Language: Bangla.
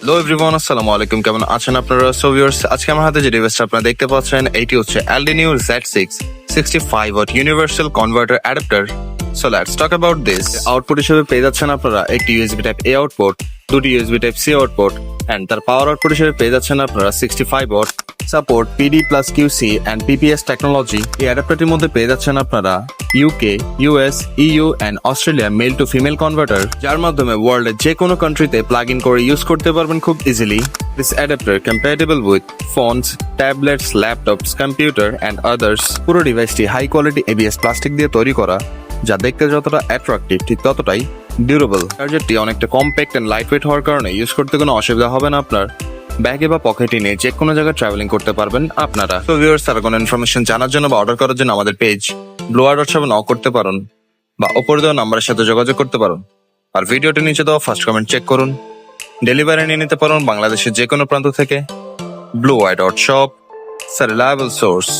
হ্যালো এভরিওয়ান, আসসালামু আলাইকুম। কেমন আছেন আপনারা? সো ভিউয়ার্স, আজকে আমার হাতে যে ডিভাইসটা আপনারা দেখতে পাচ্ছেন এটি হচ্ছে ALDI Z6 65W universal converter adapter. So let's talk about this. Output হিসেবে পেয়ে যাচ্ছেন আপনারা একটি USB টাইপ A আউটপুট, দুটি USB type C output, and তার পাওয়ার আউটপুট হিসেবে পেয়ে যাচ্ছেন আপনারা 65W support PD+QC and PPS technology. এই অ্যাডাপ্টারটির মধ্যে পেয়ে যাচ্ছেন আপনারা UK, US, EU and Australia male to female converter, যার মাধ্যমে ওয়ার্ল্ডের যে কোনো কান্ট্রিতে প্লাগ ইন করে ইউজ করতে পারবেন খুব easily. This adapter compatible with phones, tablets, laptops, computer and others. পুরো ডিভাইসটি হাই কোয়ালিটি ABS প্লাস্টিক দিয়ে তৈরি করা, যা দেখতে যতটা অ্যাট্রাকটিভ ঠিক ততটাই ডিউরেবল। চার্জারটি অনেকটা কম্প্যাক্ট এন্ড লাইট ওয়েট হওয়ার কারণে ইউজ করতে কোনো অসুবিধা হবে না আপনার। ব্যাগে বা পকেটে নিয়ে যে কোনো জায়গায় ট্রাভেলিং করতে পারবেন আপনারা। তো ভিউয়ার্স, তার কোনো ইনফরমেশন জানার জন্য বা অর্ডার করার জন্য আমাদের পেজ 𝗪𝗏 নক করতে পারেন বা উপরে দেওয়া নাম্বারের সাথে যোগাযোগ করতে পারেন। আর ভিডিওটি নিচে দেওয়া ফার্স্ট কমেন্ট চেক করুন। ডেলিভারি নিয়ে নিতে পারেন বাংলাদেশের যে কোনো প্রান্ত থেকে। 𝗪𝗏.shop, a reliable source.